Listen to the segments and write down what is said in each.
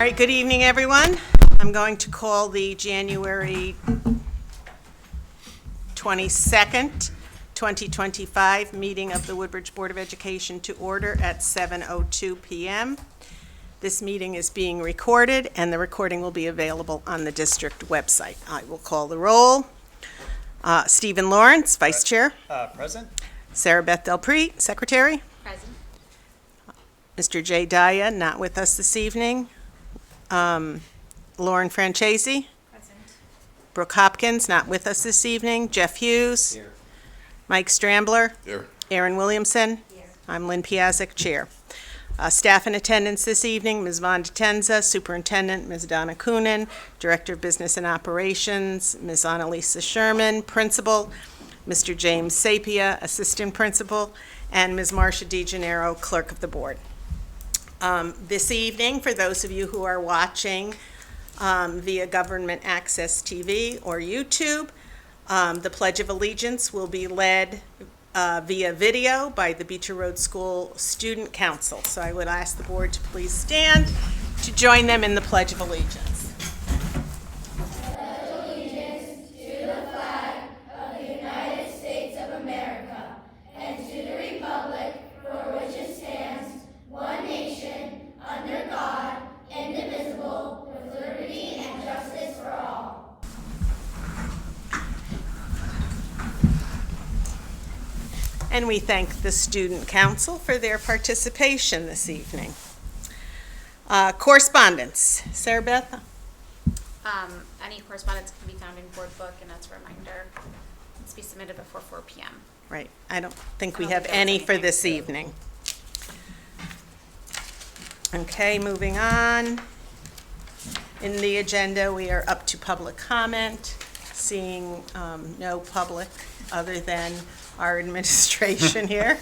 All right, good evening, everyone. I'm going to call the January 22nd, 2025 meeting of the Woodbridge Board of Education to order at 7:02 p.m. This meeting is being recorded, and the recording will be available on the district website. I will call the roll. Stephen Lawrence, Vice Chair. Present. Sarah Beth Delpree, Secretary. Present. Mr. Jay Daya, not with us this evening. Lauren Francesi. Present. Brooke Hopkins, not with us this evening. Jeff Hughes. Here. Mike Strambler. Here. Aaron Williamson. Here. I'm Lynn Piasek, Chair. Staff in attendance this evening, Ms. Vonda Tenza, Superintendent, Ms. Donna Coonan, Director of Business and Operations, Ms. Annalisa Sherman, Principal, Mr. James Sapia, Assistant Principal, and Ms. Marcia DeGennaro, Clerk of the Board. This evening, for those of you who are watching via Government Access TV or YouTube, the Pledge of Allegiance will be led via video by the Beecher Road School Student Council. So I would ask the board to please stand to join them in the Pledge of Allegiance. And we thank the Student Council for their participation this evening. Correspondence. Sarah Beth? Any correspondence can be found in board book, and that's a reminder. It's be submitted before 4 p.m. Right. I don't think we I don't have think there was any for anything. this evening. Okay, moving on. In the agenda, we are up to public comment. Seeing no public other than our administration here.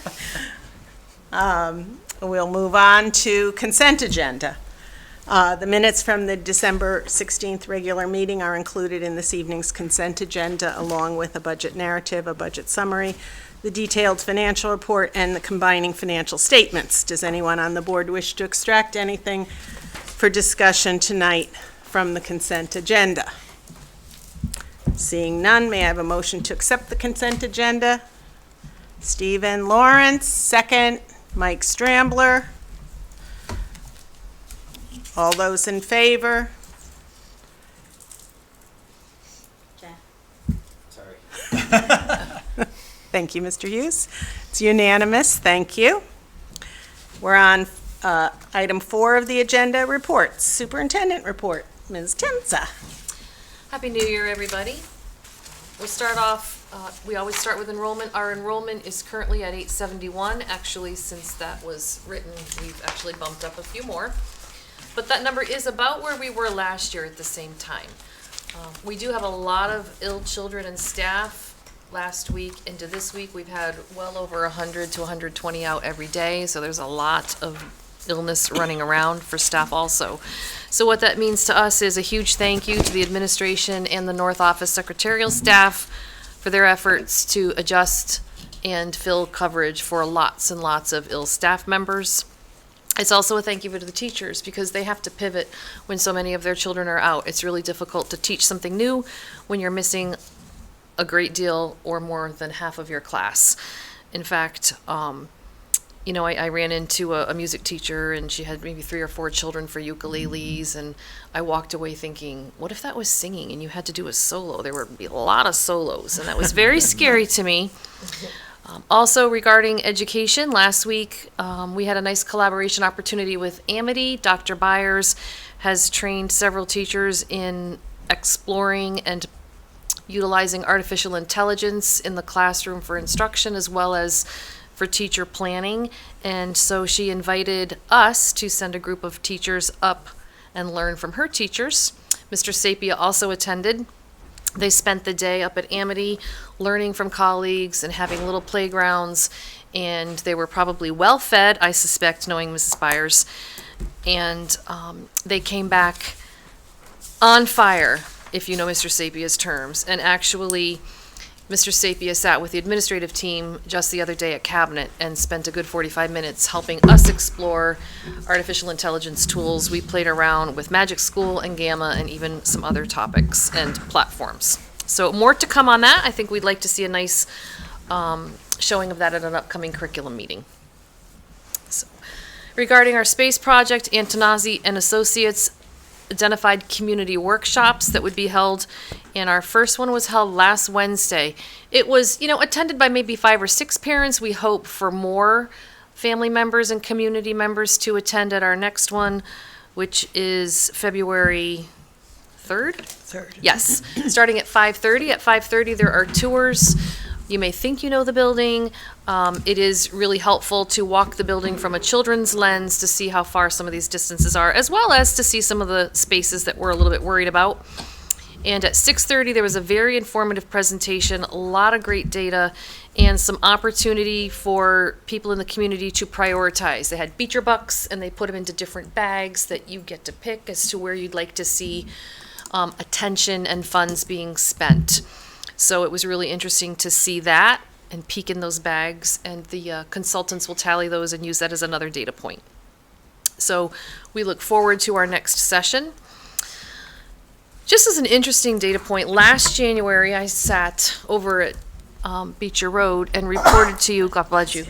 We'll move on to consent agenda. The minutes from the December 16th regular meeting are included in this evening's consent agenda, along with a budget narrative, a budget summary, the detailed financial report, and the combining financial statements. Does anyone on the board wish to extract anything for discussion tonight from the consent agenda? Seeing none, may I have a motion to accept the consent agenda? Stephen Lawrence, second. Mike Strambler. All those in favor? Jeff. Sorry. Thank you, Mr. Hughes. It's unanimous, thank you. We're on item 4 of the agenda, reports. Superintendent report, Ms. Tenza. Happy New Year, everybody. We'll start off, we always start with enrollment. Our enrollment is currently at 871. Actually, since that was written, we've actually bumped up a few more. But that number is about where we were last year at the same time. We do have a lot of ill children and staff. Last week into this week, we've had well over 100 to 120 out every day, so there's a lot of illness running around for staff also. So what that means to us is a huge thank you to the administration and the North Office secretarial staff for their efforts to adjust and fill coverage for lots and lots of ill staff members. It's also a thank you to the teachers because they have to pivot when so many of their children are out. It's really difficult to teach something new when you're missing a great deal or more than half of your class. In fact, I ran into a music teacher and she had maybe 3 or 4 children for ukuleles, and I walked away thinking, what if that was singing and you had to do a solo? There would be a lot of solos, and that was very scary to me. Also regarding education, last week we had a nice collaboration opportunity with Amity. Dr. Byers has trained several teachers in exploring and utilizing artificial intelligence in the classroom for instruction as well as for teacher planning, and so she invited us to send a group of teachers up and learn from her teachers. Mr. Sapia also attended. They spent the day up at Amity learning from colleagues and having little playgrounds, and they were probably well fed, I suspect, knowing Mrs. Byers, and they came back on fire, if you know Mr. Sapia's terms, and actually Mr. Sapia sat with the administrative team just the other day at Cabinet and spent a good 45 minutes helping us explore artificial intelligence tools. We played around with Magic School and Gamma and even some other topics and platforms. So more to come on that. I think we'd like to see a nice showing of that at an upcoming curriculum meeting. So, regarding our space project, Antonazzi and Associates identified community workshops that would be held, and our first one was held last Wednesday. It was, attended by maybe 5 or 6 parents. We hope for more family members and community members to attend at our next one, which is February 3rd? 3rd. Yes, starting at 5:30. At 5:30, there are tours. You may think you know the building. It is really helpful to walk the building from a children's lens to see how far some of these distances are, as well as to see some of the spaces that we're a little bit worried about. And at 6:30, there was a very informative presentation, a lot of great data, and some opportunity for people in the community to prioritize. They had beecher bucks, and they put them into different bags that you get to pick as to where you'd like to see attention and funds being spent. So it was really interesting to see that and peek in those bags, and the consultants will tally those and use that as another data point. So we look forward to our next session. Just as an interesting data point, last January I sat over at Beecher Road and reported to you, God bless you,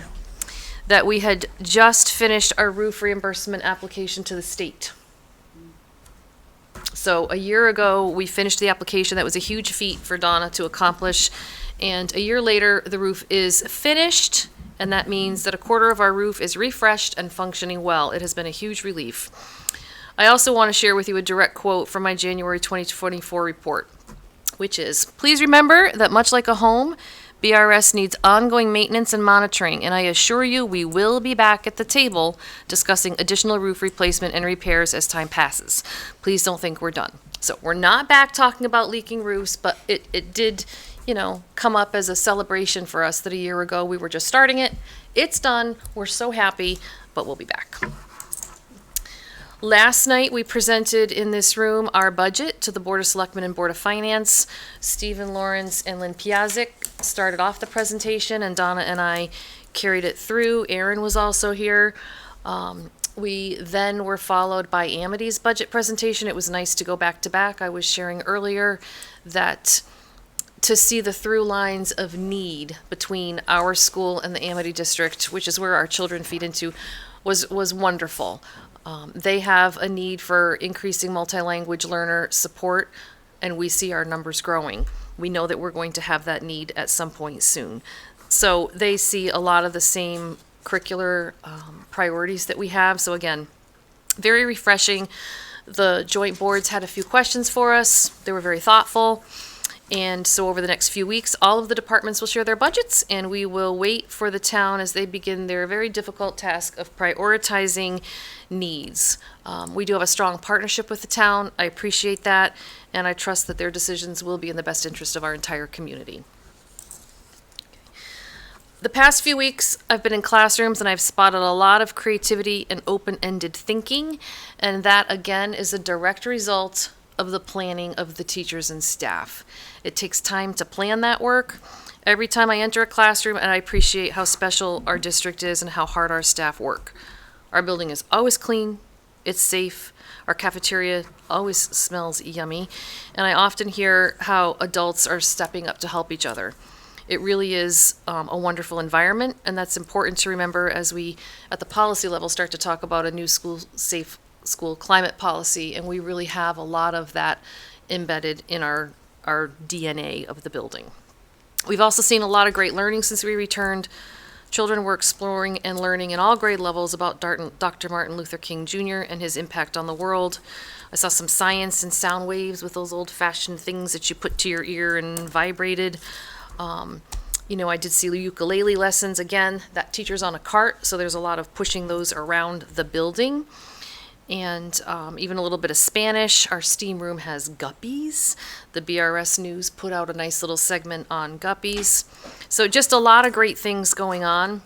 that we had just finished our roof reimbursement application to the state. So a year ago, we finished the application. That was a huge feat for Donna to accomplish. And a year later, the roof is finished, and that means that a quarter of our roof is refreshed and functioning well. It has been a huge relief. I also want to share with you a direct quote from my January 2024 report, which is, "Please remember that much like a home, BRS needs ongoing maintenance and monitoring, and I assure you we will be back at the table discussing additional roof replacement and repairs as time passes. Please don't think we're done." So we're not back talking about leaking roofs, but it did, come up as a celebration for us that a year ago we were just starting it. It's done. We're so happy, but we'll be back. Last night, we presented in this room our budget to the Board of Selectmen and Board of Finance. Stephen Lawrence and Lynn Piazzik started off the presentation, and Donna and I carried it through. Aaron was also here. We then were followed by Amity's budget presentation. It was nice to go back to back. I was sharing earlier that to see the through lines of need between our school and the Amity district, which is where our children feed into, was wonderful. They have a need for increasing multi-language learner support, and we see our numbers growing. We know that we're going to have that need at some point soon. So they see a lot of the same curricular priorities that we have. So again, very refreshing. The joint boards had a few questions for us. They were very thoughtful. And so over the next few weeks, all of the departments will share their budgets, and we will wait for the town as they begin their very difficult task of prioritizing needs. We do have a strong partnership with the town. I appreciate that, and I trust that their decisions will be in the best interest of our entire community. The past few weeks, I've been in classrooms and I've spotted a lot of creativity and open-ended thinking, and that, again, is a direct result of the planning of the teachers and staff. It takes time to plan that work. Every time I enter a classroom, and I appreciate how special our district is and how hard our staff work. Our building is always clean, it's safe, our cafeteria always smells yummy, and I often hear how adults are stepping up to help each other. It really is a wonderful environment, and that's important to remember as we, at the policy level, start to talk about a new safe school climate policy, and we really have a lot of that embedded in our DNA of the building. We've also seen a lot of great learning since we returned. Children were exploring and learning in all grade levels about Dr. Martin Luther King Jr. and his impact on the world. I saw some science and sound waves with those old-fashioned things that you put to your ear and vibrated. I did see ukulele lessons. Again, that teacher's on a cart, so there's a lot of pushing those around the building. And even a little bit of Spanish. Our STEAM room has guppies. The BRS News put out a nice little segment on guppies. So just a lot of great things going on.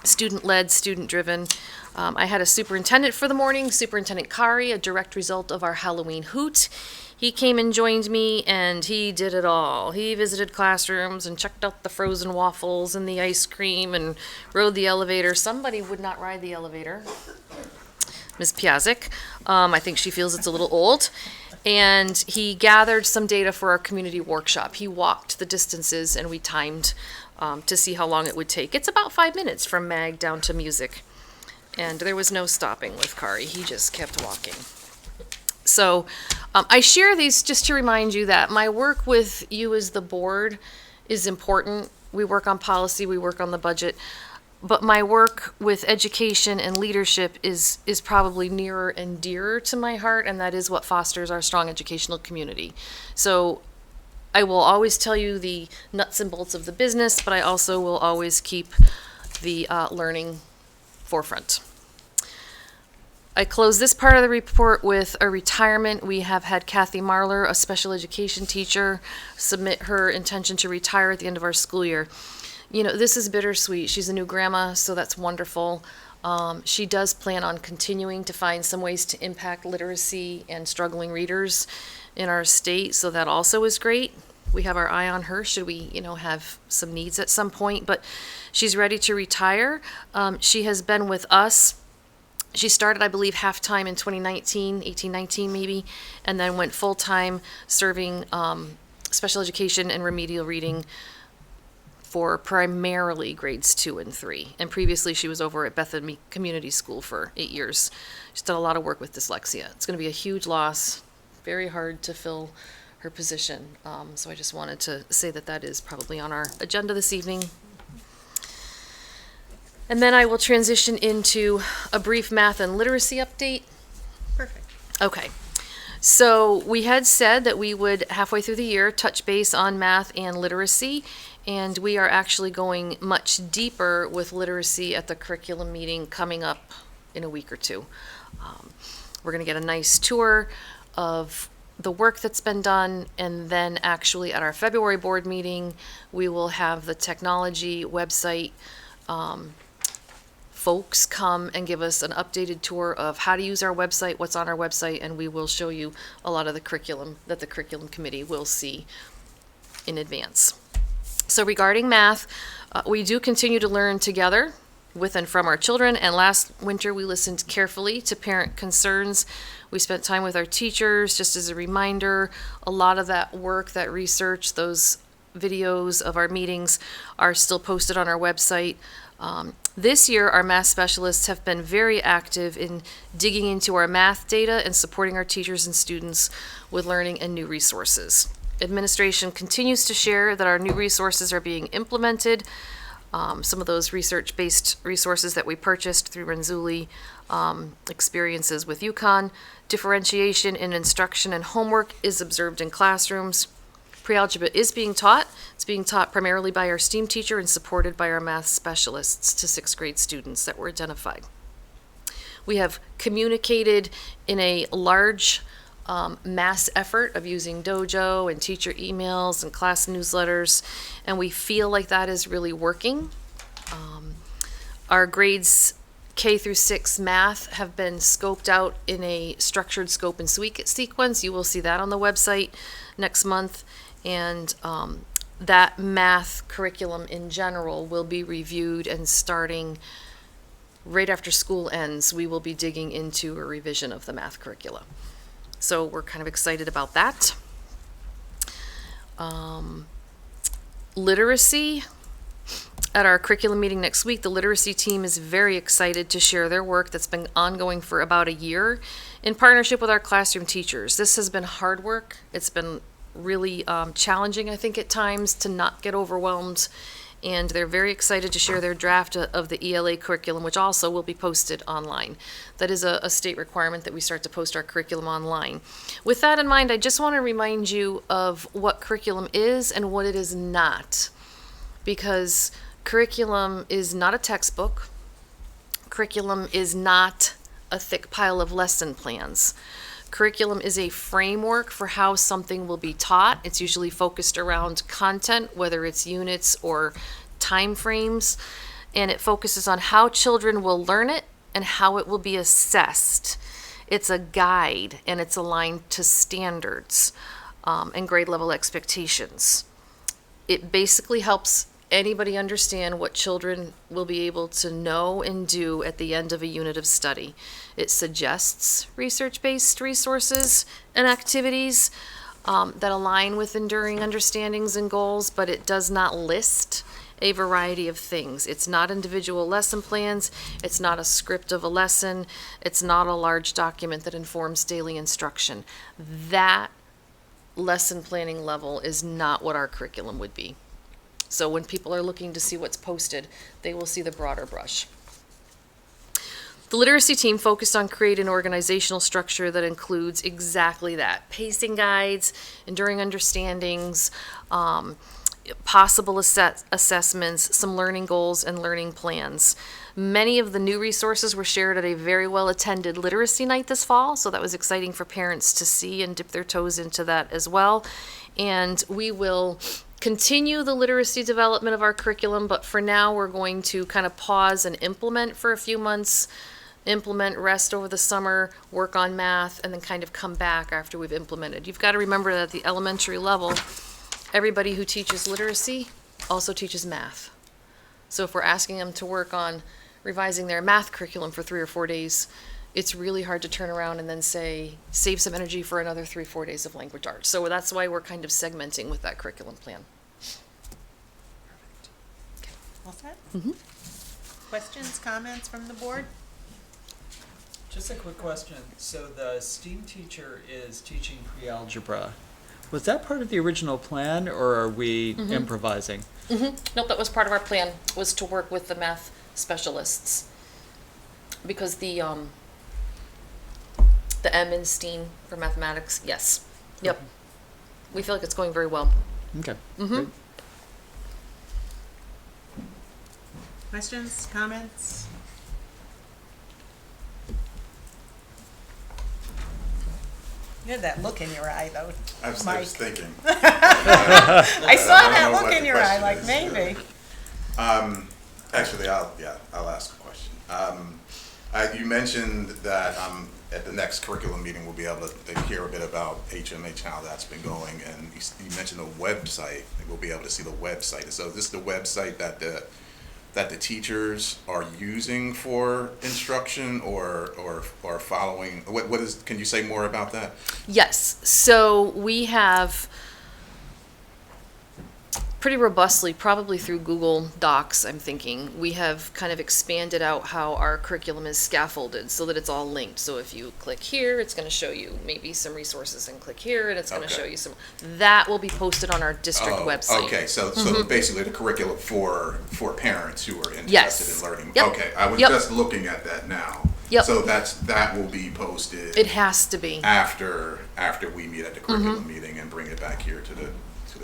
student-led, student-driven. I had a superintendent for the morning, Superintendent Kari, a direct result of our Halloween hoot. He came and joined me, and he did it all. He visited classrooms and checked out the frozen waffles and the ice cream and rode the elevator. Somebody would not ride the elevator. Ms. Piazik. I think she feels it's a little old. And he gathered some data for our community workshop. He walked the distances, and we timed to see how long it would take. It's about 5 minutes from Mag down to music. And there was no stopping with Kari. He just kept walking. So I share these just to remind you that my work with you as the board is important. We work on policy, we work on the budget. But my work with education and leadership is probably nearer and dearer to my heart, and that is what fosters our strong educational community. So I will always tell you the nuts and bolts of the business, but I also will always keep the learning forefront. I close this part of the report with a retirement. We have had Kathy Marler, a special education teacher, submit her intention to retire at the end of our school year. You know, this is bittersweet. She's a new grandma, so that's wonderful. She does plan on continuing to find some ways to impact literacy and struggling readers in our state, so that also is great. We have our eye on her should we, have some needs at some point, but she's ready to retire. She has been with us. She started, I believe, half-time in 2019 maybe, and then went full-time serving special education and remedial reading for primarily grades 2 and 3. And previously she was over at Bethany Community School for 8 years. She's done a lot of work with dyslexia. It's going to be a huge loss, very hard to fill her position. So I just wanted to say that that is probably on our agenda this evening. And then I will transition into a brief math and literacy update. Perfect. Okay. So we had said that we would, halfway through the year, touch base on math and literacy, and we are actually going much deeper with literacy at the curriculum meeting coming up in a week or two. We're going to get a nice tour of the work that's been done, and then actually at our February board meeting, we will have the technology website folks come and give us an updated tour of how to use our website, what's on our website, and we will show you a lot of the curriculum that the curriculum committee will see in advance. So regarding math, we do continue to learn together with and from our children, and last winter we listened carefully to parent concerns. We spent time with our teachers. Just as a reminder, a lot of that work, that research, those videos of our meetings are still posted on our website. This year, our math specialists have been very active in digging into our math data and supporting our teachers and students with learning and new resources. Administration continues to share that our new resources are being implemented. Some of those research-based resources that we purchased through Renzulli, experiences with UConn, differentiation in instruction and homework is observed in classrooms. Pre-algebra is being taught. It's being taught primarily by our STEAM teacher and supported by our math specialists to 6th grade students that were identified. We have communicated in a large mass effort of using Dojo and teacher emails and class newsletters, and we feel like that is really working. Our grades K through 6 math have been scoped out in a structured scope and sequence. You will see that on the website next month. And that math curriculum in general will be reviewed, and starting right after school ends, we will be digging into a revision of the math curricula. So we're kind of excited about that. Literacy. At our curriculum meeting next week, the literacy team is very excited to share their work that's been ongoing for about a year in partnership with our classroom teachers. This has been hard work. It's been really challenging, I think, at times to not get overwhelmed, and they're very excited to share their draft of the ELA curriculum, which also will be posted online. That is a state requirement that we start to post our curriculum online. With that in mind, I just want to remind you of what curriculum is and what it is not, because curriculum is not a textbook. Curriculum is not a thick pile of lesson plans. Curriculum is a framework for how something will be taught. It's usually focused around content, whether it's units or time frames. and it focuses on how children will learn it and how it will be assessed. It's a guide, and it's aligned to standards and grade level expectations. It basically helps anybody understand what children will be able to know and do at the end of a unit of study. It suggests research-based resources and activities that align with enduring understandings and goals, but it does not list a variety of things. It's not individual lesson plans. It's not a script of a lesson. It's not a large document that informs daily instruction. That lesson planning level is not what our curriculum would be. So when people are looking to see what's posted, they will see the broader brush. The literacy team focused on creating an organizational structure that includes exactly that: pacing guides, enduring understandings, possible assessments, some learning goals, and learning plans. Many of the new resources were shared at a very well-attended literacy night this fall, so that was exciting for parents to see and dip their toes into that as well. And we will continue the literacy development of our curriculum, but for now we're going to kind of pause and implement for a few months, implement, rest over the summer, work on math, and then kind of come back after we've implemented. You've got to remember that at the elementary level, everybody who teaches literacy also teaches math. So if we're asking them to work on revising their math curriculum for 3 or 4 days, it's really hard to turn around and then say, save some energy for another 3-4 days of language arts. So that's why we're kind of segmenting with that curriculum plan. All set? Mm-hmm. Questions, comments from the board? Just a quick question. So the STEAM teacher is teaching pre-algebra. Was that part of the original plan, or are we improvising? Nope, that was part of our plan, was to work with the math specialists. Because the M in STEAM for mathematics, yes. Yep. We feel like it's going very well. Okay. Mhm. Questions, comments? You had that look in your eye, though, I was Mike. thinking. I saw I don't that know look what in the your eye, question like is. maybe. Actually, I'll ask a question. You mentioned that at the next curriculum meeting, we'll be able to hear a bit about HMH, how that's been going, and you mentioned a website. We'll be able to see the website. So is this the website that the teachers are using for instruction, or following? What is? Can you say more about that? Yes, so we have pretty robustly, probably through Google Docs, I'm thinking, we have kind of expanded out how our curriculum is scaffolded so that it's all linked. So if you click here, it's going to show you maybe some resources, and click here, and it's going to show you some. That will be posted on our district website. Okay, so basically the curriculum for parents who are interested Yes. in learning. Yep. Okay, I was Yep. just looking at that now. Yep. So that will be posted. It has to be. after we meet at the curriculum meeting and bring it back here to the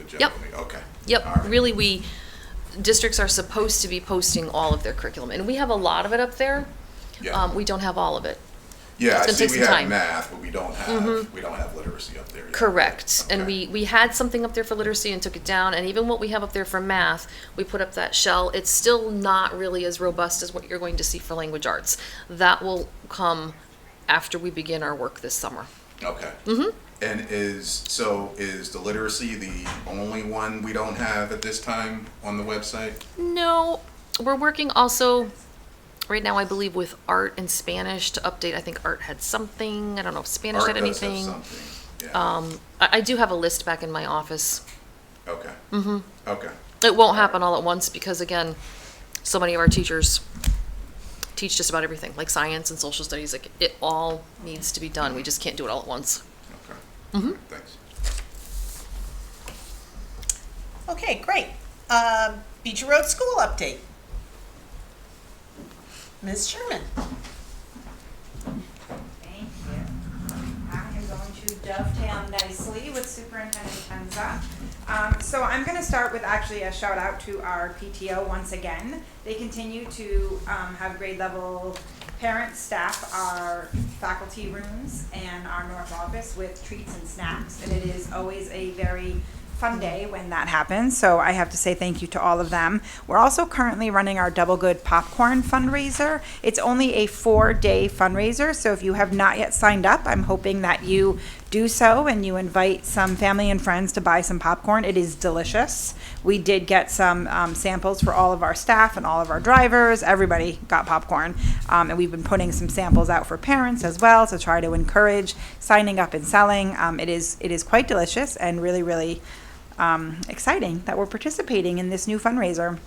general Yep. meeting. Okay. Yep, All right. really, districts are supposed to be posting all of their curriculum, and we have a lot of it up there. Yeah. We don't have all of it. Yeah, it's I gonna see take we some have time. math, but we don't have literacy up there yet. Correct. And Okay. we had something up there for literacy and took it down, and even what we have up there for math, we put up that shell. It's still not really as robust as what you're going to see for language arts. That will come after we begin our work this summer. Okay. And is the literacy the only one we don't have at this time on the website? No, we're working also right now, I believe, with art and Spanish to update. I think art had something. I don't know if Spanish Art had does have anything. something. Yeah. I do have a list back in my office. Okay. Okay. It won't happen all at once because, again, so many of our teachers teach just about everything, like science and social studies. Like, it all needs to be done. We just can't do it all at once. Okay. Thanks. Okay, great. Beecher Road School update. Ms. Sherman. Thank you. I am going to dovetail nicely with Superintendent Tenza. So I'm going to start with actually a shout out to our PTO once again. They continue to have grade level parents staff our faculty rooms and our north office with treats and snacks, and it is always a very fun day when that happens, so I have to say thank you to all of them. We're also currently running our Double Good Popcorn fundraiser. It's only a 4-day fundraiser, so if you have not yet signed up, I'm hoping that you do so and you invite some family and friends to buy some popcorn. It is delicious. We did get some samples for all of our staff and all of our drivers. Everybody got popcorn, and we've been putting some samples out for parents as well to try to encourage signing up and selling. It is quite delicious and really, really exciting that we're participating in this new fundraiser.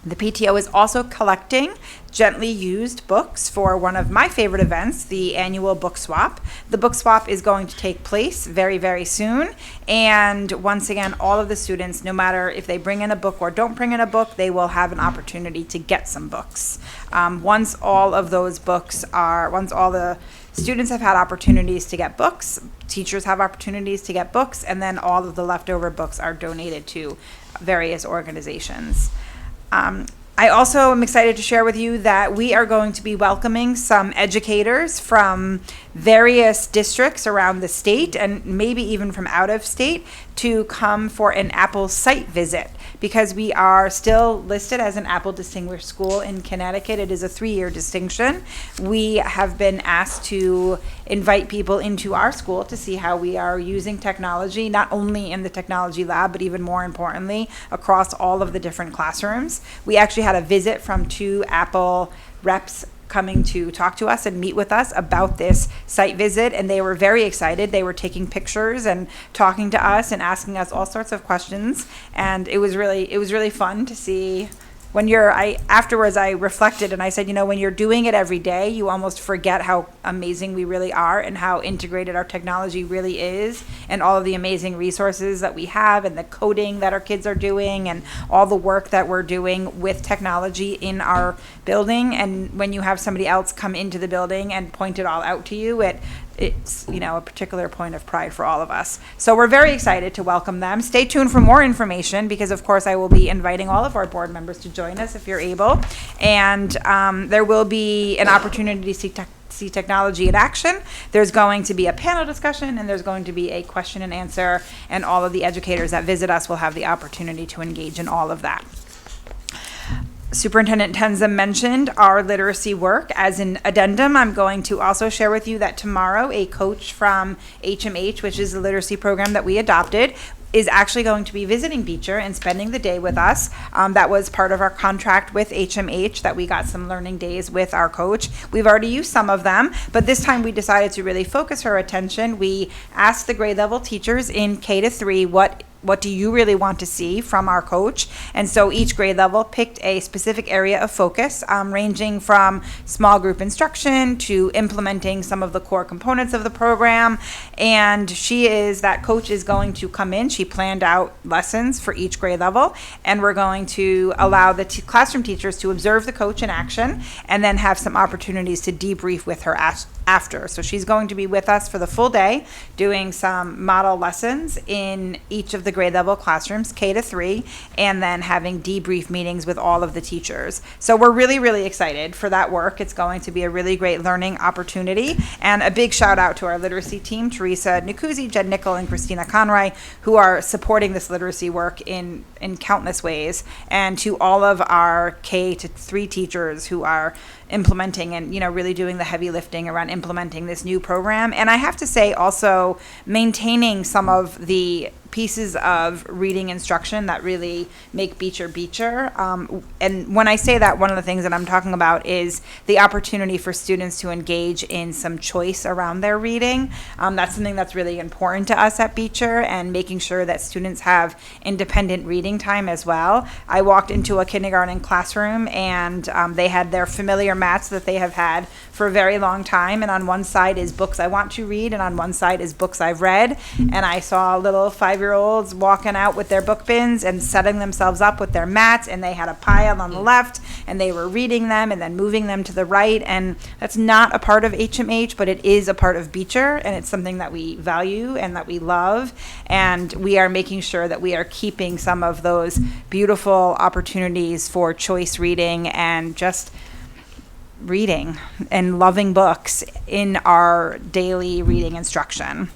The PTO is also collecting gently used books for one of my favorite events, the annual book swap. The book swap is going to take place very, very soon. And once again, all of the students, no matter if they bring in a book or don't bring in a book, they will have an opportunity to get some books. Once all the students have had opportunities to get books, teachers have opportunities to get books, and then all of the leftover books are donated to various organizations. I also am excited to share with you that we are going to be welcoming some educators from various districts around the state and maybe even from out of state to come for an Apple site visit, because we are still listed as an Apple Distinguished School in Connecticut. It is a 3-year distinction. We have been asked to invite people into our school to see how we are using technology, not only in the technology lab, but even more importantly, across all of the different classrooms. We actually had a visit from 2 Apple reps coming to talk to us and meet with us about this site visit, and they were very excited. They were taking pictures and talking to us and asking us all sorts of questions, and it was really fun to see. Afterwards I reflected and I said, when you're doing it every day, you almost forget how amazing we really are and how integrated our technology really is, and all of the amazing resources that we have and the coding that our kids are doing and all the work that we're doing with technology in our building. And when you have somebody else come into the building and point it all out to you, it's a particular point of pride for all of us. So we're very excited to welcome them. Stay tuned for more information, because of course I will be inviting all of our board members to join us if you're able. And there will be an opportunity to see technology in action. There's going to be a panel discussion, and there's going to be a question and answer, and all of the educators that visit us will have the opportunity to engage in all of that. Superintendent Tenza mentioned our literacy work. As an addendum, I'm going to also share with you that tomorrow a coach from HMH, which is the literacy program that we adopted, is actually going to be visiting Beecher and spending the day with us. That was part of our contract with HMH, that we got some learning days with our coach. We've already used some of them, but this time we decided to really focus her attention. We asked the grade level teachers in K-3 what do you really want to see from our coach? And so each grade level picked a specific area of focus, ranging from small group instruction to implementing some of the core components of the program. And that coach is going to come in. She planned out lessons for each grade level, and we're going to allow the classroom teachers to observe the coach in action and then have some opportunities to debrief with her after. So she's going to be with us for the full day, doing some model lessons in each of the grade level classrooms, K-3, and then having debrief meetings with all of the teachers. So we're really, really excited for that work. It's going to be a really great learning opportunity. And a big shout out to our literacy team, Teresa Nicuzzi, Jen Nickel, and Christina Conroy, who are supporting this literacy work in countless ways, and to all of our K-3 teachers who are implementing and really doing the heavy lifting around implementing this new program. And I have to say also maintaining some of the pieces of reading instruction that really make Beecher. And when I say that, one of the things that I'm talking about is the opportunity for students to engage in some choice around their reading. That's something that's really important to us at Beecher, and making sure that students have independent reading time as well. I walked into a kindergarten classroom, and they had their familiar mats that they have had for a very long time, and on one side is books I want to read, and on one side is books I've read. And I saw little 5-year-olds walking out with their book bins and setting themselves up with their mats, and they had a pile on the left, and they were reading them and then moving them to the right. And that's not a part of HMH, but it is a part of Beecher, and it's something that we value and that we love. And we are making sure that we are keeping some of those beautiful opportunities for choice reading and just reading and loving books in our daily reading instruction.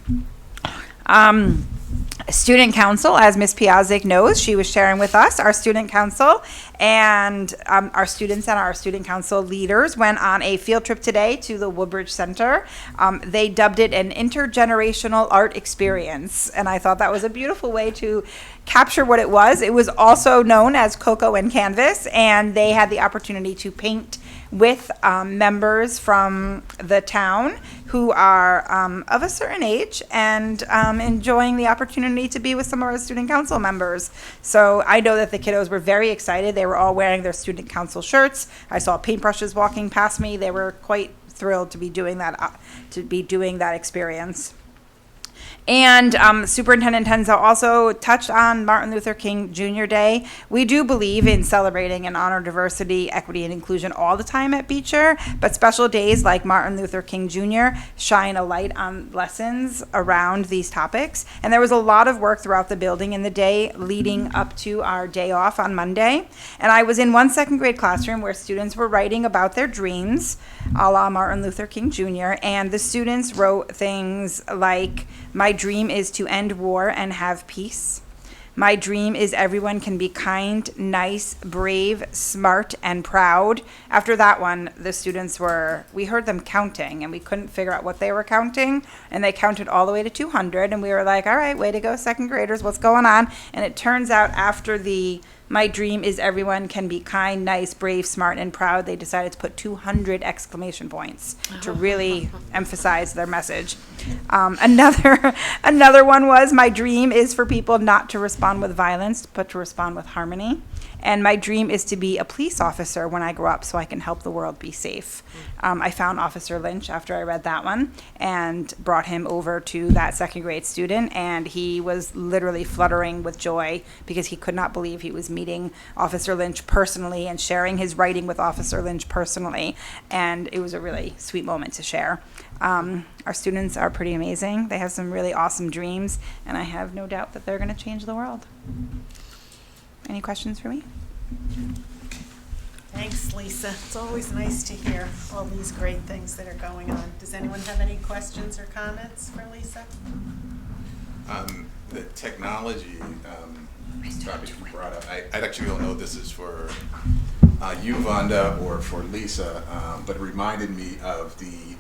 student council, as Ms. Piazzik knows, she was sharing with us, our student council and our students and our student council leaders went on a field trip today to the Woodbridge Center. They dubbed it an intergenerational art experience, and I thought that was a beautiful way to capture what it was. It was also known as Cocoa and Canvas, and they had the opportunity to paint with members from the town who are of a certain age and enjoying the opportunity to be with some of our student council members. So I know that the kiddos were very excited. They were all wearing their student council shirts. I saw paintbrushes walking past me. They were quite thrilled to be doing that experience. And Superintendent Tenza also touched on Martin Luther King Jr. Day. We do believe in celebrating and honor diversity, equity, and inclusion all the time at Beecher, but special days like Martin Luther King Jr. shine a light on lessons around these topics. And there was a lot of work throughout the building in the day leading up to our day off on Monday. And I was in one second grade classroom where students were writing about their dreams, a la Martin Luther King Jr., and the students wrote things like, "My dream is to end war and have peace. My dream is everyone can be kind, nice, brave, smart, and proud." After that one, the students we heard them counting, and we couldn't figure out what they were counting, and they counted all the way to 200, and we were like, all right, way to go, second graders, what's going on? And it turns out after the "My dream is everyone can be kind, nice, brave, smart, and proud," they decided to put 200 exclamation points to really emphasize their message. Another one was, "My dream is for people not to respond with violence, but to respond with harmony. And my dream is to be a police officer when I grow up so I can help the world be safe." I found Officer Lynch after I read that one and brought him over to that second grade student, and he was literally fluttering with joy because he could not believe he was meeting Officer Lynch personally and sharing his writing with Officer Lynch personally, and it was a really sweet moment to share. Our students are pretty amazing. They have some really awesome dreams, and I have no doubt that they're going to change the world. Any questions for me? Thanks, Lisa. It's always nice to hear all these great things that are going on. Does anyone have any questions or comments for Lisa? The technology topic you brought up, I actually don't know if this is for you, Vonda, or for Lisa, but it reminded me of the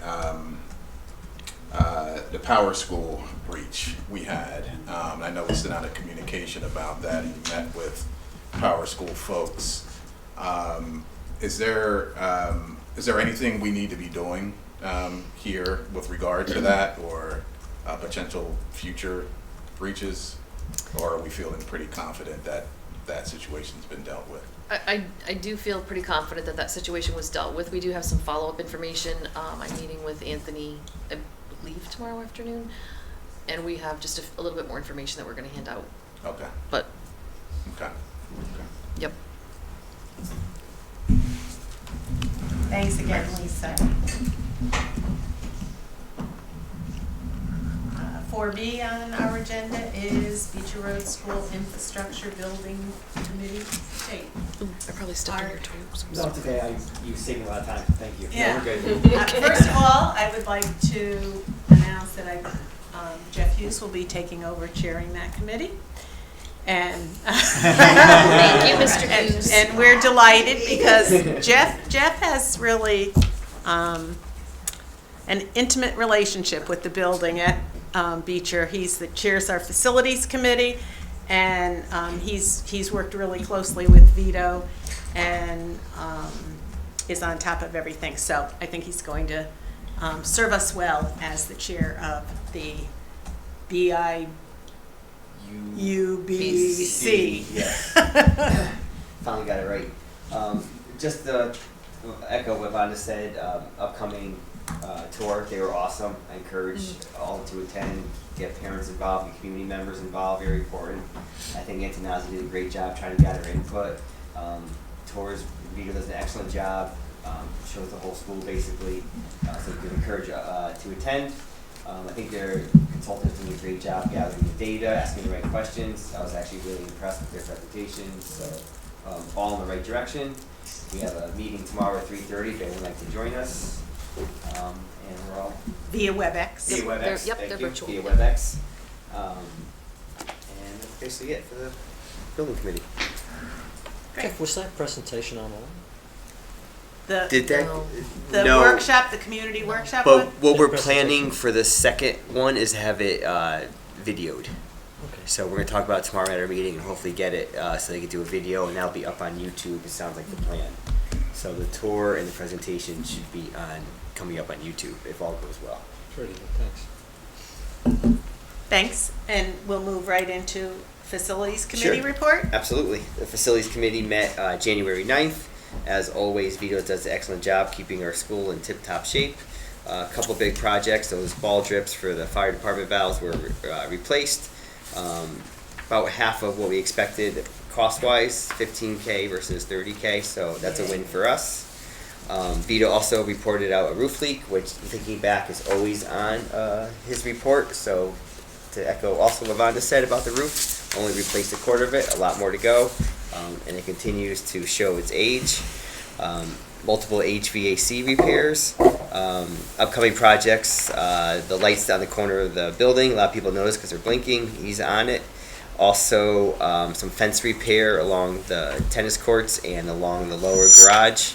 Power School breach we had. I know we sent out a communication about that. You met with Power School folks. Is there anything we need to be doing here with regard to that, or potential future breaches, or are we feeling pretty confident that that situation's been dealt with? I do feel pretty confident that that situation was dealt with. We do have some follow-up information. I'm meeting with Anthony, I believe, tomorrow afternoon, and we have just a little bit more information that we're going to hand out. Okay. But Okay. yep. Thanks again, Lisa. 4B on our agenda is Beecher Road School Infrastructure Building Committee. Hey. Ooh, I probably stepped on your toes. I'm No, sorry. it's okay. You saved me a lot of time. Thank you. Yeah. No, we're good. First of all, I would like to announce that Jeff Hughes will be taking over chairing that committee. And Thank you, Mr. Hughes. And we're delighted because Jeff has really an intimate relationship with the building at Beecher. He's chairs our facilities committee, and he's worked really closely with Vito and is on top of everything. So I think he's going to serve us well as the chair of the UBC. Yes. Finally got it right. Just to echo what Vonda said, upcoming tour, they were awesome. I encourage all to attend, get parents involved and community members involved, very important. I think Antonazi did a great job trying to gather input. Tours, Vito does an excellent job, shows the whole school basically, so we could encourage to attend. I think their consultants did a great job gathering the data, asking the right questions. I was actually really impressed with their presentations, so all in the right direction. We have a meeting tomorrow at 3:30 if anyone would like to join us. And we're all Via WebEx. via WebEx. Yep, Thank they're you. virtual. Via WebEx. basically it for the building committee. Great. Was that presentation online? The, Did that? No. the No. workshop, the community workshop But one? what The we're presentation. planning for the second one is to have it videoed. Okay. So we're gonna talk about it tomorrow at our meeting and hopefully get it so they can do a video and that'll be up on YouTube. It sounds like the plan. So the tour and the presentation should be coming up on YouTube if all goes well. Pretty good, thanks. Thanks, and we'll move right into facilities committee Sure. report. Absolutely. The facilities committee met January 9th. As always, Vito does an excellent job keeping our school in tip-top shape. A couple big projects, those ball drips for the fire department valves were replaced. About half of what we expected cost-wise, $15K versus $30K, so that's a win for us. Vito also reported out a roof leak, which thinking back is always on his report, so to echo also what Vonda said about the roof, only replaced a quarter of it, a lot more to go, and it continues to show its age. Multiple HVAC repairs, upcoming projects, the lights on the corner of the building, a lot of people notice because they're blinking, he's on it. Also, some fence repair along the tennis courts and along the lower garage.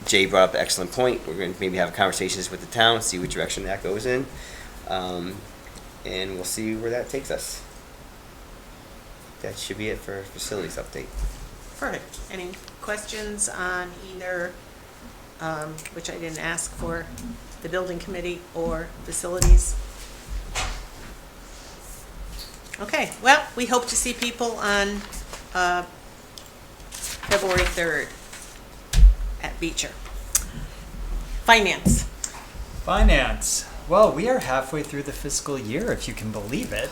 Jay brought up an excellent point. We're going to maybe have conversations with the town, see what direction that goes in. And we'll see where that takes us. That should be it for facilities update. Perfect. Any questions on either, which I didn't ask for, the building committee or facilities? Okay, well, we hope to see people on February 3rd at Beecher. Finance. Finance. Well, we are halfway through the fiscal year, if you can believe it.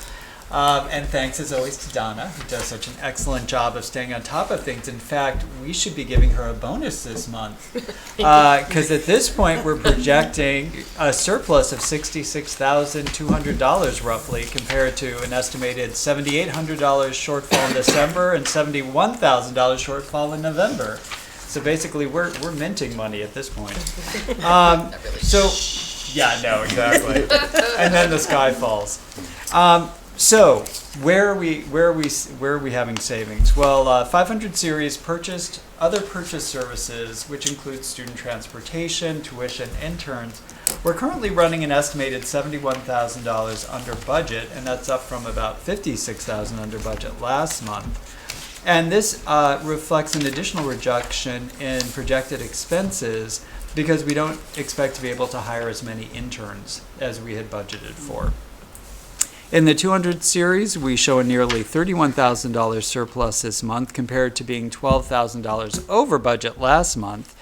And thanks as always to Donna, who does such an excellent job of staying on top of things. In fact, we should be giving her a bonus this month. Because at this point, we're projecting a surplus of $66,200 roughly, compared to an estimated $7,800 shortfall in December and $71,000 shortfall in November. So basically, we're minting money at this point. So, yeah, no, exactly. And then the sky falls. So where are we having savings? Well, 500 series purchased other purchase services, which includes student transportation, tuition, interns. We're currently running an estimated $71,000 under budget, and that's up from about $56,000 under budget last month. And this reflects an additional reduction in projected expenses because we don't expect to be able to hire as many interns as we had budgeted for. In the 200 series, we show a nearly $31,000 surplus this month compared to being $12,000 over budget last month.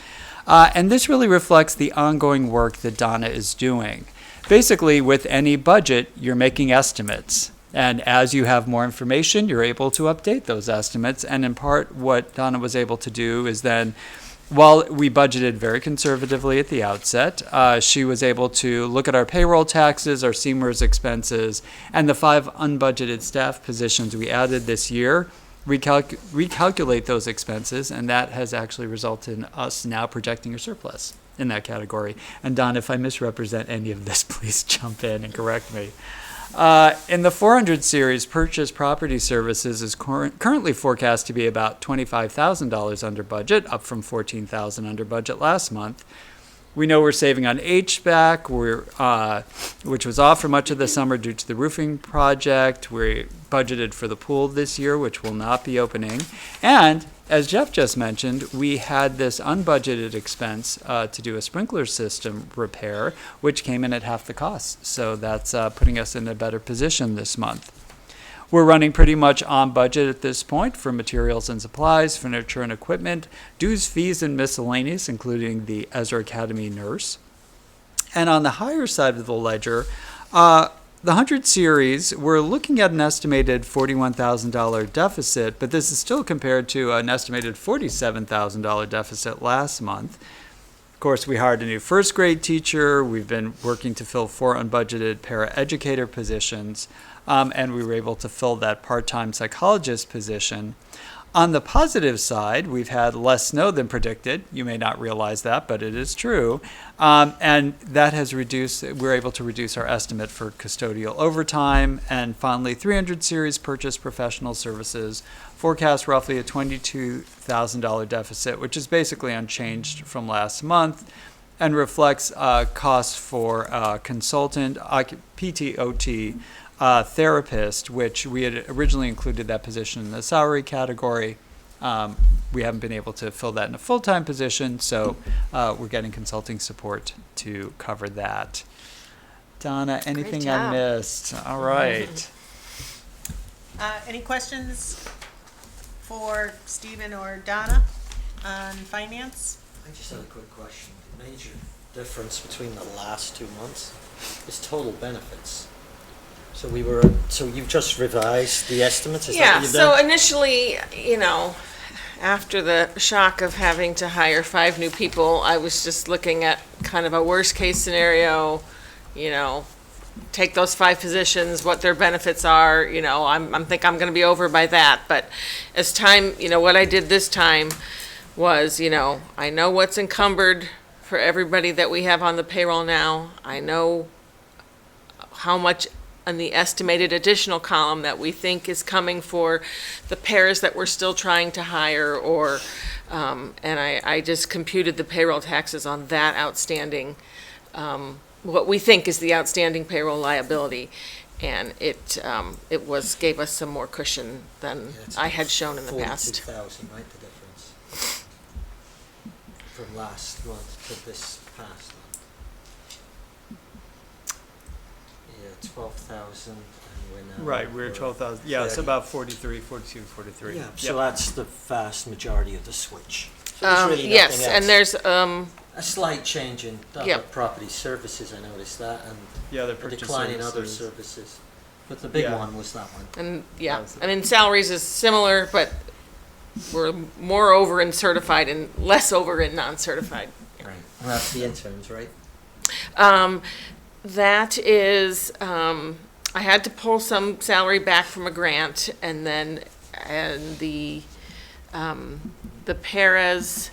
And this really reflects the ongoing work that Donna is doing. Basically, with any budget, you're making estimates. And as you have more information, you're able to update those estimates. And in part, what Donna was able to do is then, while we budgeted very conservatively at the outset, she was able to look at our payroll taxes, our CMERS expenses, and the 5 unbudgeted staff positions we added this year, recalculate those expenses, and that has actually resulted in us now projecting a surplus in that category. And Don, if I misrepresent any of this, please jump in and correct me. In the 400 series, purchase property services is currently forecast to be about $25,000 under budget, up from $14,000 under budget last month. We know we're saving on HVAC, which was off for much of the summer due to the roofing project. We budgeted for the pool this year, which will not be opening. And as Jeff just mentioned, we had this unbudgeted expense to do a sprinkler system repair, which came in at half the cost. So that's putting us in a better position this month. We're running pretty much on budget at this point for materials and supplies, furniture and equipment, dues, fees, and miscellaneous, including the Ezra Academy nurse. And on the higher side of the ledger, the 100 series, we're looking at an estimated $41,000 deficit, but this is still compared to an estimated $47,000 deficit last month. Of course, we hired a new first grade teacher. We've been working to fill 4 unbudgeted paraeducator positions, and we were able to fill that part-time psychologist position. On the positive side, we've had less snow than predicted. You may not realize that, but it is true. And that has we're able to reduce our estimate for custodial overtime. And finally, 300 series purchase professional services forecast roughly a $22,000 deficit, which is basically unchanged from last month and reflects costs for consultant, PTOT, therapist, which we had originally included that position in the salary category. We haven't been able to fill that in a full-time position, so we're getting consulting support to cover that. Donna, anything I job. missed? All right. Any questions for Stephen or Donna on finance? I just had a quick question. The major difference between the last 2 months is total benefits. So you've just revised the estimates, is that Yeah, what you've so done? initially, after the shock of having to hire 5 new people, I was just looking at kind of a worst-case scenario, take those 5 positions, what their benefits are, I'm think I'm gonna be over by that, but as time, what I did this time was, I know what's encumbered for everybody that we have on the payroll now. I know how much on the estimated additional column that we think is coming for the pairs that we're still trying to hire, or, and I just computed the payroll taxes on that outstanding, what we think is the outstanding payroll liability. And it gave us some more cushion than Yeah, it's I had shown in the past. 42,000, right, the difference? From last month to this past month. Yeah, 12,000, and we're now. Right, we're over 12,000. Yeah, it's 30. about 43, 42, 43. Yeah, Yep. so that's the vast majority of the switch. So there's really Yes, nothing and else. there's, A slight change in other Yep. property services, I noticed that, and Yeah, the a purchase decline in other services. services. But the big Yeah. one was that one. and, yeah, That's- I mean, salaries is similar, but we're more over in certified and less over in non-certified. Right. And that's the interns, right? That is, I had to pull some salary back from a grant, and then, the paras,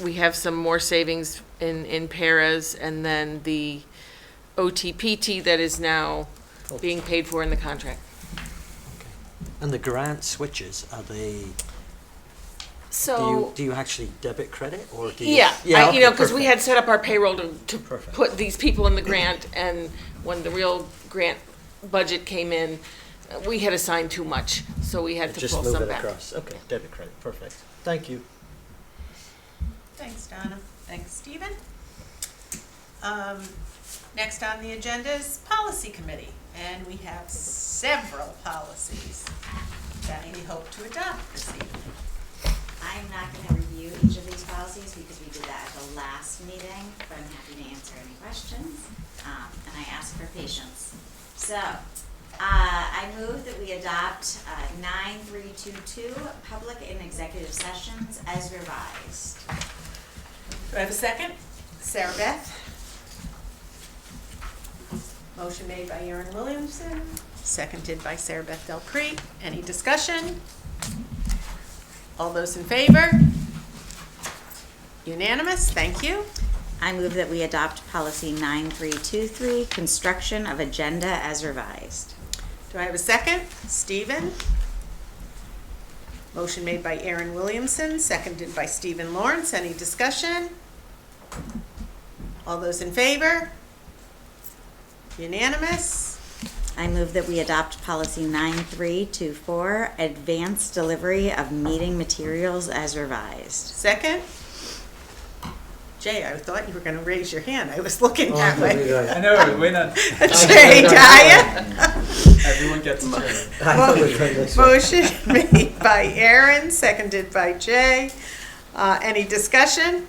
we have some more savings in paras, and then the OTPT that is now being paid for in the contract. Okay. And the grant switches, are they, So. do you actually debit credit, or do you? Yeah, okay, because we perfect. had set up our payroll to Perfect. put these people in the grant, and when the real grant budget came in, we had assigned too much, so we had to Just pull move some it back. across. Okay, debit credit, perfect. Thank you. Thanks, Donna. Thanks, Stephen. Next on the agenda is Policy Committee, and we have several policies that we hope to adopt this evening. I'm not going to review each of these policies because we did that at the last meeting, but I'm happy to answer any questions, and I ask for patience. So, I move that we adopt 9322, public and executive sessions as revised. Do I have a second? Sarah Beth? Motion made by Erin Williamson, seconded by Sarah Beth Del Crete. Any discussion? All those in favor? Unanimous, thank you. I move that we adopt policy 9323, construction of agenda as revised. Do I have a second? Stephen? Motion made by Erin Williamson, seconded by Stephen Lawrence. Any discussion? All those in favor? Unanimous? I move that we adopt policy 9324, advanced delivery of meeting materials as revised. Second? Jay, I thought you were going to raise your hand. I was looking that way. I know, we're waiting on, Jay Dyer? everyone gets a turn. Motion made by Aaron, seconded by Jay. Any discussion?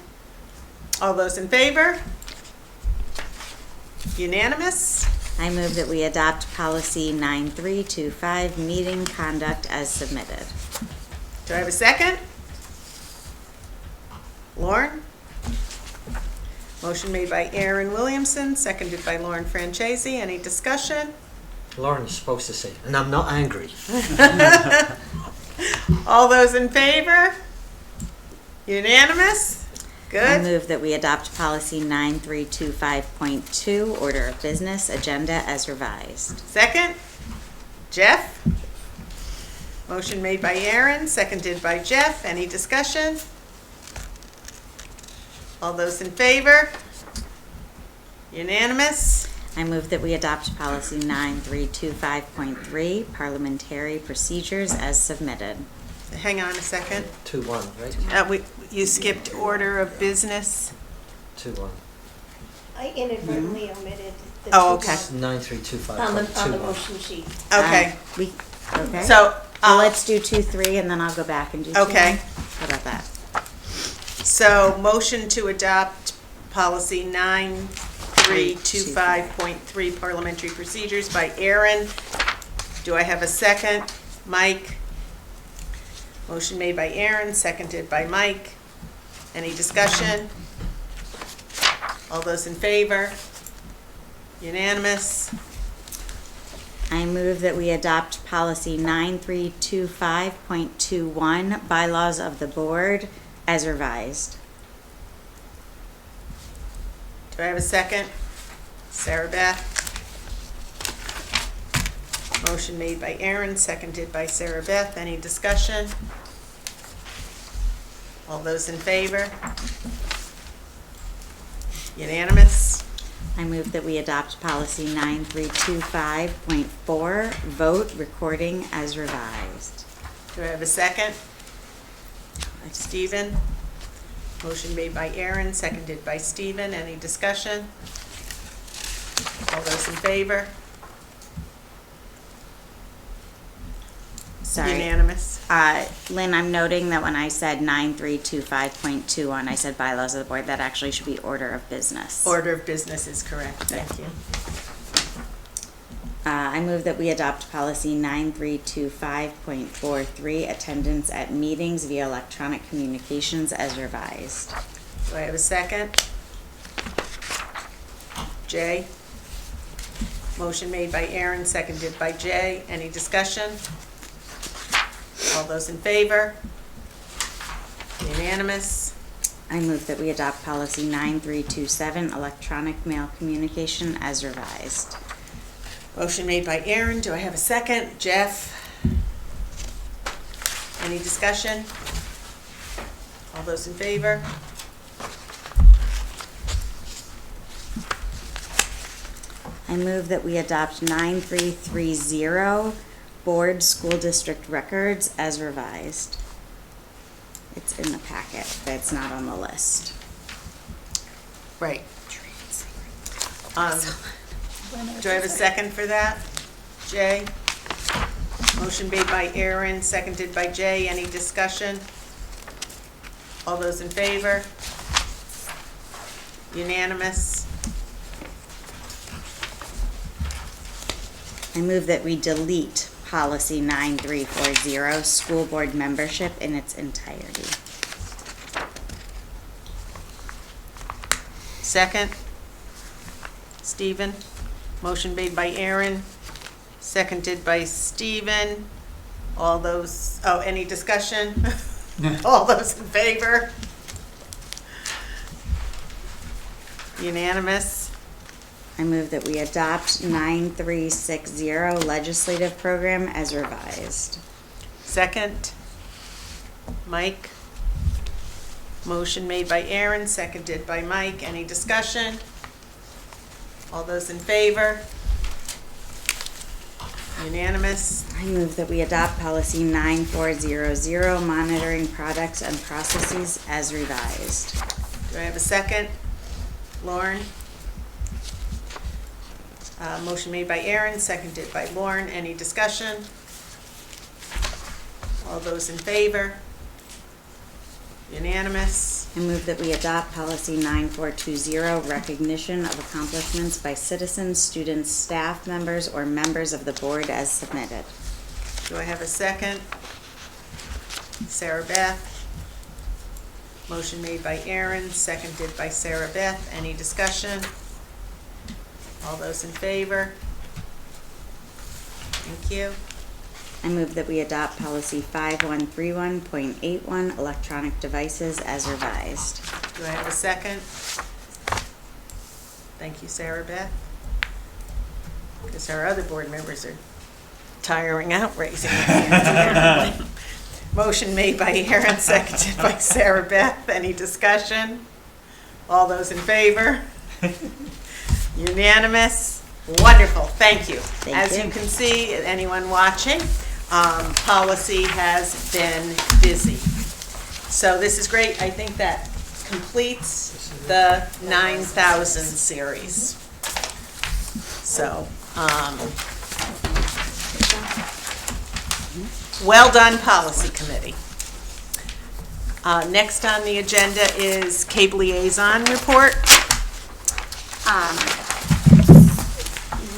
All those in favor? Unanimous? I move that we adopt policy 9325, meeting conduct as submitted. Do I have a second? Lauren? Motion made by Aaron Williamson, seconded by Lauren Franchese. Any discussion? Lauren is supposed to say, and I'm not angry. All those in favor? Unanimous? I Good. move that we adopt policy 9325.2, order of business, agenda as revised. Second? Jeff? Motion made by Aaron, seconded by Jeff. Any discussion? All those in favor? Unanimous? I move that we adopt policy 9325.3, parliamentary procedures as submitted. Hang on a second. 2-1, right? You skipped order of business. 2-1. I inadvertently omitted the. Oh, okay. 9325. On the motion sheet. Okay, Okay. so, So let's do 2, 3, and then I'll go back and do 2. Okay. How about that? so motion to adopt policy 9325.3 parliamentary procedures by Aaron. Do I have a second? Mike? Motion made by Aaron, seconded by Mike. Any discussion? All those in favor? Unanimous? I move that we adopt policy 9325.21, bylaws of the board, as revised. Do I have a second? Sarah Beth? Motion made by Aaron, seconded by Sarah Beth. Any discussion? All those in favor? Unanimous? I move that we adopt policy 9325.4, vote recording as revised. Do I have a second? Stephen? Motion made by Aaron, seconded by Stephen. Any discussion? All those in favor? Sorry. Unanimous? Lynn, I'm noting that when I said 9325.21, I said bylaws of the board. That actually should be order of business. Order of business is correct. Thank you. I move that we adopt policy 9325.43, attendance at meetings via electronic communications as revised. Do I have a second? Jay? Motion made by Aaron, seconded by Jay. Any discussion? All those in favor? Unanimous? I move that we adopt policy 9327, electronic mail communication as revised. Motion made by Aaron. Do I have a second? Jeff? Any discussion? All those in favor? I move that we adopt 9330, board school district records as revised. It's in the packet, but it's not on the list. Right. Do I have a second for that? Jay? Motion made by Aaron, seconded by Jay. Any discussion? All those in favor? Unanimous? I move that we delete policy 9340, school board membership in its entirety. Second? Stephen? Motion made by Aaron, seconded by Stephen. All those, any discussion? All those in favor? Unanimous? I move that we adopt 9360, legislative program as revised. Second? Mike? Motion made by Aaron, seconded by Mike. Any discussion? All those in favor? Unanimous? I move that we adopt policy 9400, monitoring products and processes as revised. Do I have a second? Lauren? Motion made by Aaron, seconded by Lauren. Any discussion? All those in favor? Unanimous? I move that we adopt policy 9420, recognition of accomplishments by citizens, students, staff members, or members of the board as submitted. Do I have a second? Sarah Beth? Motion made by Aaron, seconded by Sarah Beth. Any discussion? All those in favor? Thank you. I move that we adopt policy 5131.81, electronic devices as revised. Do I have a second? Thank you, Sarah Beth. Because our other board members are tiring out raising their hands. Motion made by Aaron, seconded by Sarah Beth. Any discussion? All those in favor? Unanimous? Wonderful, thank you. As you can see, anyone watching, policy has been busy. So this is great. I think that completes the 9,000 series. So, well done, Policy Committee. Next on the agenda is CABE Liaison Report.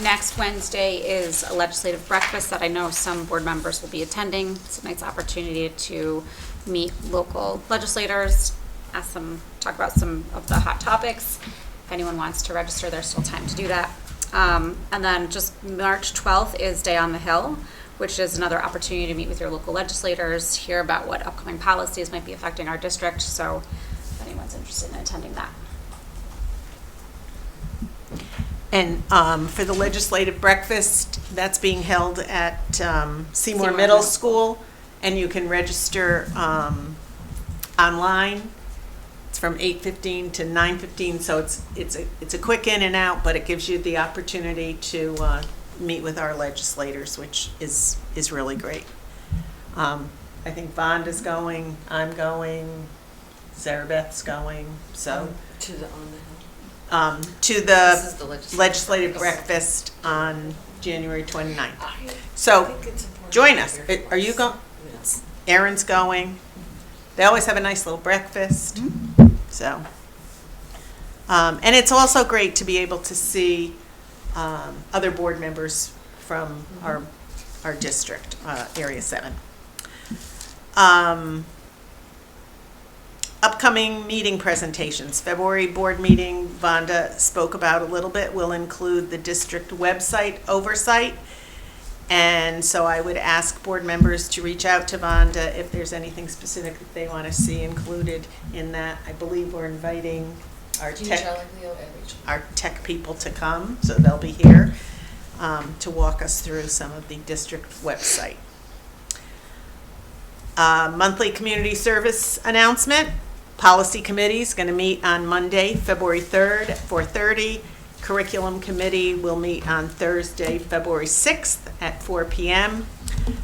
Next Wednesday is a legislative breakfast that I know some board members will be attending. It's a nice opportunity to meet local legislators, ask them, talk about some of the hot topics. If anyone wants to register, there's still time to do that. And then just March 12th is Day on the Hill, which is another opportunity to meet with your local legislators, hear about what upcoming policies might be affecting our district. So if anyone's interested in attending that. And for the legislative breakfast, that's being held at Seymour Middle Middle School, and you can register online. It's from 8:15 to 9:15, so it's a quick in and out, but it gives you the opportunity to meet with our legislators, which is really great. I think Vonda's going, I'm going, Sarah Beth's going, so. To the, on the hill. To This is the the legislative breakfast on January 29th. So, join us. Are you going? Aaron's going. They always have a nice little breakfast, so. And it's also great to be able to see other board members from our district, Area 7. Upcoming meeting presentations. February board meeting, Vonda spoke about a little bit, will include the district website oversight. And so I would ask board members to reach out to Vonda if there's anything specific that they want to see included in that. I believe we're inviting our tech people to come, so they'll be here to walk us through some of the district website. Monthly community service announcement. Policy committee is going to meet on Monday, February 3rd at 4:30. Curriculum committee will meet on Thursday, February 6th at 4 p.m.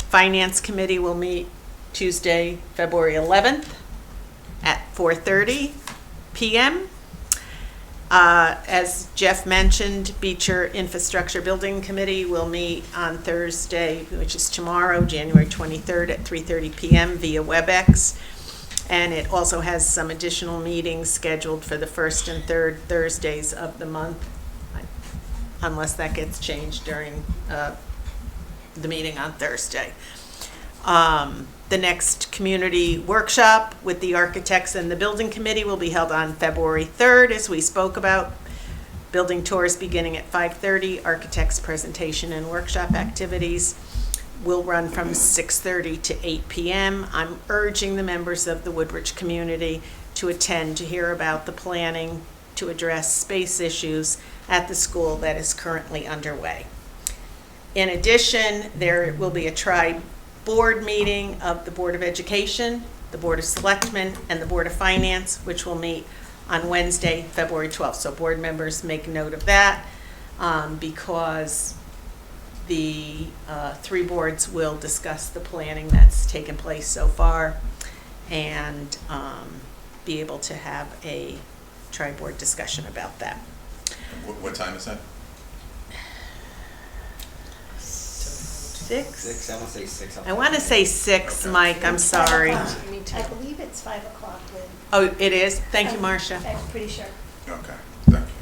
Finance committee will meet Tuesday, February 11th at 4:30 p.m. As Jeff mentioned, Beecher Infrastructure Building Committee will meet on Thursday, which is tomorrow, January 23rd at 3:30 p.m. via WebEx. And it also has some additional meetings scheduled for the first and third Thursdays of the month, unless that gets changed during the meeting on Thursday. The next community workshop with the architects and the building committee will be held on February 3rd, as we spoke about. Building tours beginning at 5:30. Architects presentation and workshop activities will run from 6:30 to 8 p.m. I'm urging the members of the Woodbridge community to attend to hear about the planning to address space issues at the school that is currently underway. In addition, there will be a tri-board meeting of the Board of Education, the Board of Selectmen, and the Board of Finance, which will meet on Wednesday, February 12th. So board members make note of that because the three boards will discuss the planning that's taken place so far and be able to have a tri-board discussion about that. What time is that? 6? I want to say 6. I want to say 6, Okay. Mike, I'm sorry. I believe it's 5 o'clock, Lynn. Oh, it is? Thank you, Marcia. I'm pretty sure. Okay, thank you.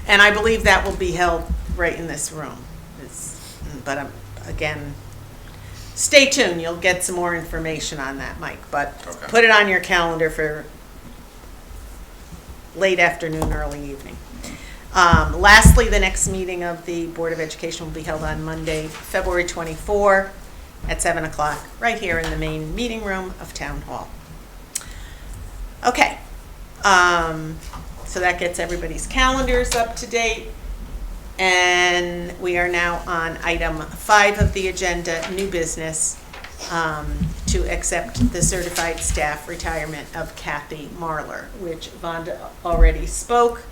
And I believe that will be held right in this room. But again, stay tuned. You'll get some more information on that, Mike. But Okay. put it on your calendar for late afternoon, early evening. Lastly, the next meeting of the Board of Education will be held on Monday, February 24 at 7 o'clock, right here in the main meeting room of Town Hall. Okay, so that gets everybody's calendars up to date. And we are now on item 5 of the agenda, new business, to accept the certified staff retirement of Kathy Marlar, which Vonda already spoke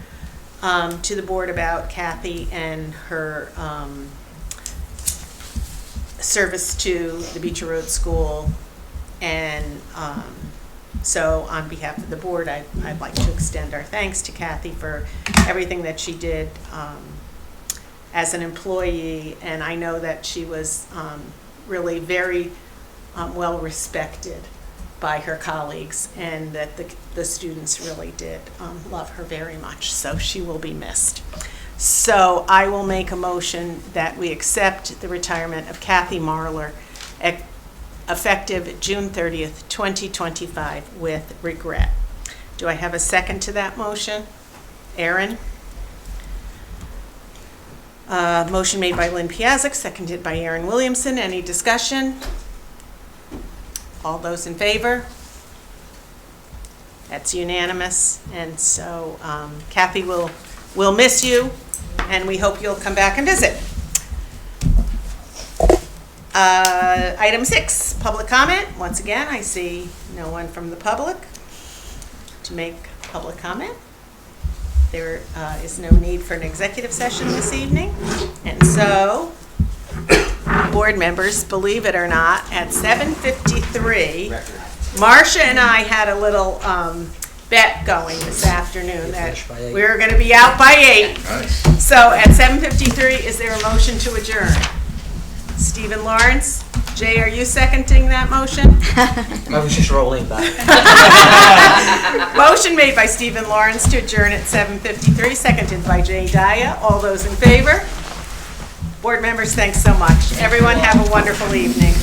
to the board about Kathy and her service to the Beecher Road School. And so on behalf of the board, I'd like to extend our thanks to Kathy for everything that she did as an employee. And I know that she was really very well respected by her colleagues, and that the students really did love her very much. So she will be missed. So I will make a motion that we accept the retirement of Kathy Marlar effective June 30th, 2025 with regret. Do I have a second to that motion? Aaron? Motion made by Lynn Piazzik, seconded by Aaron Williamson. Any discussion? All those in favor? That's unanimous. And so Kathy will miss you, and we hope you'll come back and visit. Item 6, public comment. Once again, I see no one from the public to make public comment. There is no need for an executive session this evening. And so, board members, believe it or not, at 7:53, Marcia and I had a little bet going this afternoon that we were going to be out by 8. Nice. So at 7:53, is there a motion to adjourn? Stephen Lawrence. Jay, are you seconding that motion? I was just rolling back. Motion made by Stephen Lawrence to adjourn at 7:53, seconded by Jay Daya. All those in favor? Board members, thanks so much. Everyone have a wonderful evening.